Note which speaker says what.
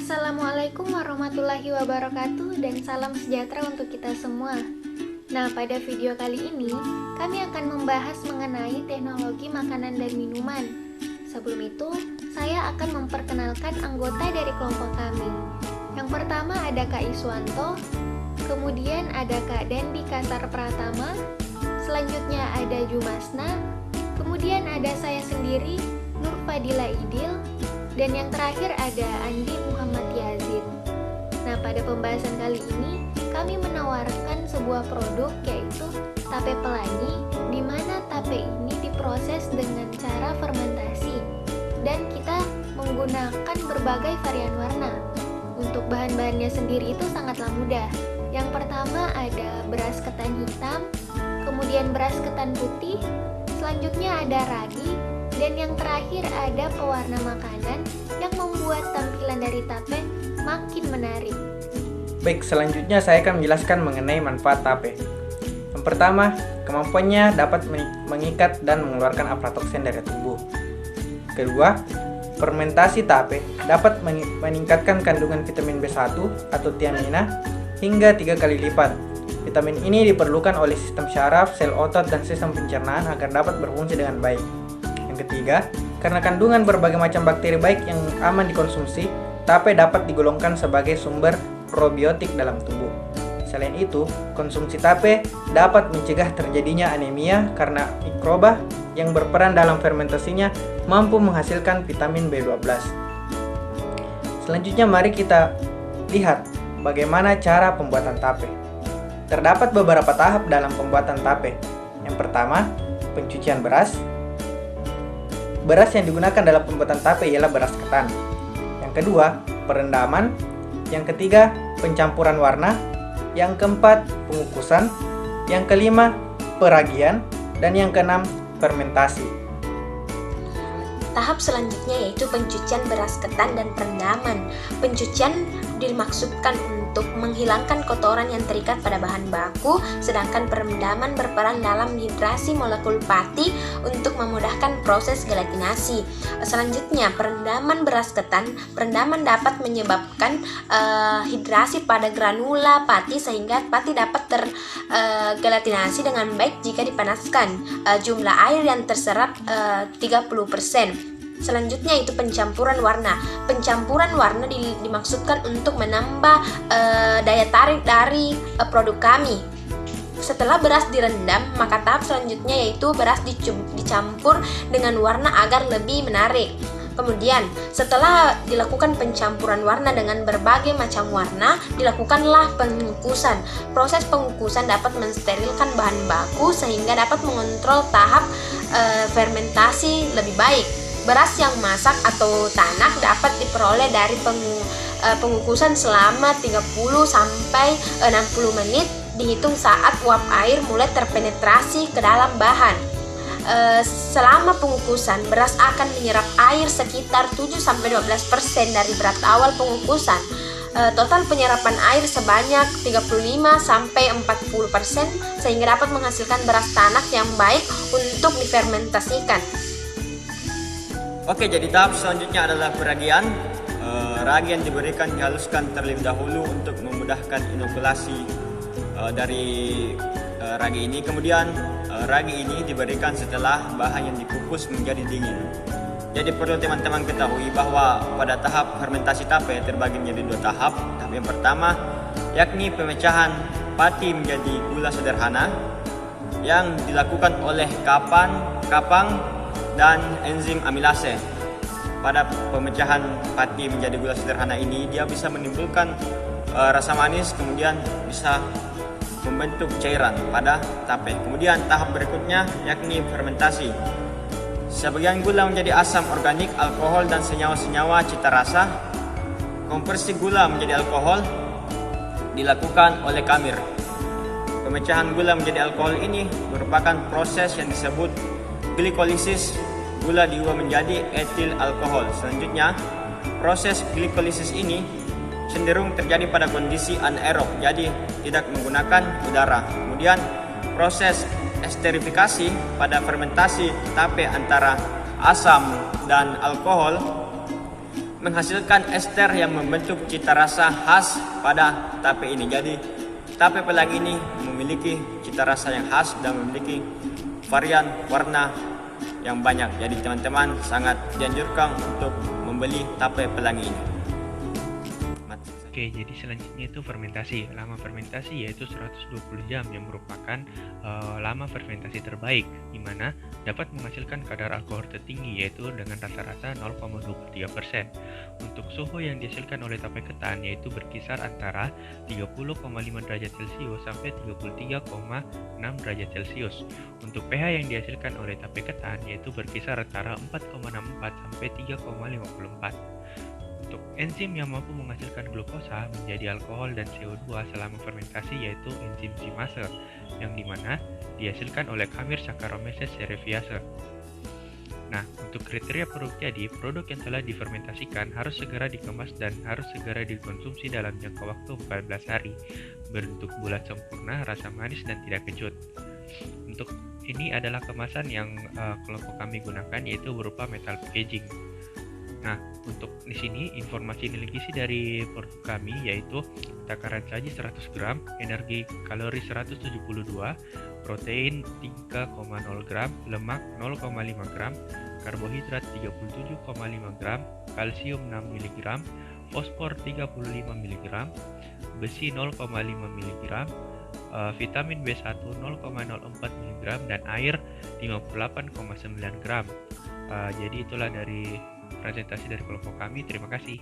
Speaker 1: Assalamualaikum warahmatullahi wabarakatuh dan salam sejahtera untuk kita semua. Nah, pada video kali ini kami akan membahas mengenai teknologi makanan dan minuman. Sebelum itu, saya akan memperkenalkan anggota dari kelompok kami. Yang pertama ada Kak Iswanto, kemudian ada Kak Dendi Kasar Pratama, selanjutnya ada Jumasna, kemudian ada saya sendiri, Nur Fadila Idil, dan yang terakhir ada Andi Muhammad Yazid. Nah, pada pembahasan kali ini kami menawarkan sebuah produk yaitu tape pelangi, di mana tape ini diproses dengan cara fermentasi dan kita menggunakan berbagai varian warna. Untuk bahan-bahannya sendiri itu sangatlah mudah. Yang pertama ada beras ketan hitam, kemudian beras ketan putih, selanjutnya ada ragi, dan yang terakhir ada pewarna makanan yang membuat tampilan dari tape makin menarik.
Speaker 2: Baik, selanjutnya saya akan menjelaskan mengenai manfaat tape. Yang pertama, kemampuannya dapat mengikat dan mengeluarkan aflatoksin dari tubuh. Kedua, fermentasi tape dapat meningkatkan kandungan vitamin B1 atau tiamina hingga 3 kali lipat. Vitamin ini diperlukan oleh sistem syaraf, sel otot, dan sistem pencernaan agar dapat berfungsi dengan baik. Ketiga, karena kandungan berbagai macam bakteri baik yang aman dikonsumsi, tape dapat digolongkan sebagai sumber probiotik dalam tubuh. Selain itu, konsumsi tape dapat mencegah terjadinya anemia karena mikroba yang berperan dalam fermentasinya mampu menghasilkan vitamin B12. Selanjutnya mari kita lihat bagaimana cara pembuatan tape. Terdapat beberapa tahap dalam pembuatan tape. Yang pertama, pencucian beras. Beras yang digunakan dalam pembuatan tape ialah beras ketan. Yang kedua, perendaman. Yang ketiga, pencampuran warna. Yang keempat, pengukusan. Yang kelima, peragian. Dan yang keenam, fermentasi.
Speaker 3: Tahap selanjutnya yaitu pencucian beras ketan dan perendaman. Pencucian dimaksudkan untuk menghilangkan kotoran yang terikat pada bahan baku, sedangkan perendaman berperan dalam hidrasi molekul pati untuk memudahkan proses gelatinasi. Selanjutnya, perendaman beras ketan. Perendaman dapat menyebabkan hidrasi pada granula pati sehingga pati dapat tergelatinasi dengan baik jika dipanaskan. Jumlah air yang terserap 30%. Selanjutnya itu pencampuran warna. Pencampuran warna dimaksudkan untuk menambah daya tarik dari produk kami. Setelah beras direndam, maka tahap selanjutnya yaitu beras dicampur dengan warna agar lebih menarik. Kemudian, setelah dilakukan pencampuran warna dengan berbagai macam warna, dilakukanlah pengukusan. Proses pengukusan dapat mensterilkan bahan baku sehingga dapat mengontrol tahap fermentasi lebih baik. Beras yang masak atau tanak dapat diperoleh dari pengukusan selama 30 sampai 60 menit dihitung saat uap air mulai terpenetrasi ke dalam bahan. Selama pengukusan, beras akan menyerap air sekitar 7-12% dari berat awal pengukusan. Total penyerapan air sebanyak 35-40% sehingga dapat menghasilkan beras tanak yang baik untuk difermentasikan.
Speaker 4: Oke, jadi tahap selanjutnya adalah peragian. Ragi yang diberikan dihaluskan terlebih dahulu untuk memudahkan inokulasi dari ragi ini. Kemudian ragi ini diberikan setelah bahan yang dikukus menjadi dingin. Jadi perlu teman-teman ketahui bahwa pada tahap fermentasi tape terbagi menjadi 2 tahap. Tahap yang pertama yakni pemecahan pati menjadi gula sederhana yang dilakukan oleh kapang dan enzim amilase. Pada pemecahan pati menjadi gula sederhana ini, dia bisa menimbulkan rasa manis, kemudian bisa membentuk cairan pada tape. Kemudian tahap berikutnya yakni fermentasi. Sebagian gula menjadi asam organik, alkohol, dan senyawa-senyawa cita rasa. Konversi gula menjadi alkohol dilakukan oleh kamir. Pemecahan gula menjadi alkohol ini merupakan proses yang disebut glikolisis. Gula diubah menjadi etil alkohol. Selanjutnya, proses glikolisis ini cenderung terjadi pada kondisi anaerob, jadi tidak menggunakan udara. Kemudian, proses esterifikasi pada fermentasi tape antara asam dan alkohol menghasilkan ester yang membentuk cita rasa khas pada tape ini. Jadi tape pelangi ini memiliki cita rasa yang khas dan memiliki varian warna yang banyak. Jadi teman-teman sangat dianjurkan untuk membeli tape pelangi ini.
Speaker 5: Oke, jadi selanjutnya itu fermentasi. Lama fermentasi yaitu 120 jam yang merupakan lama fermentasi terbaik, di mana dapat menghasilkan kadar alkohol tertinggi yaitu dengan rata-rata 0,23%. Untuk suhu yang dihasilkan oleh tape ketan yaitu berkisar antara 30,5 derajat Celcius sampai 33,6 derajat Celcius. Untuk pH yang dihasilkan oleh tape ketan yaitu berkisar antara 4,64 sampai 3,54. Untuk enzim yang mampu menghasilkan glukosa menjadi alkohol dan CO2 selama fermentasi yaitu enzim zimase, yang dimana dihasilkan oleh khamir Saccharomyces cerevisiae. Nah, untuk kriteria produk jadi, produk yang telah difermentasikan harus segera dikemas dan harus segera dikonsumsi dalam jangka waktu 14 hari, berbentuk bulat sempurna, rasa manis dan tidak kecut. Untuk ini adalah kemasan yang kelompok kami gunakan yaitu berupa metal packaging. Nah, untuk di sini informasi nilai gizi dari produk kami yaitu takaran saji 100 gram, energi kalori 172, protein 3,0 gram, lemak 0,5 gram, karbohidrat 37,5 gram, kalsium 6 mg, fosfor 35 mg, besi 0,5 mg, vitamin B1 0,04 mg, dan air 58,9 gram. Jadi itulah dari presentasi dari kelompok kami. Terima kasih.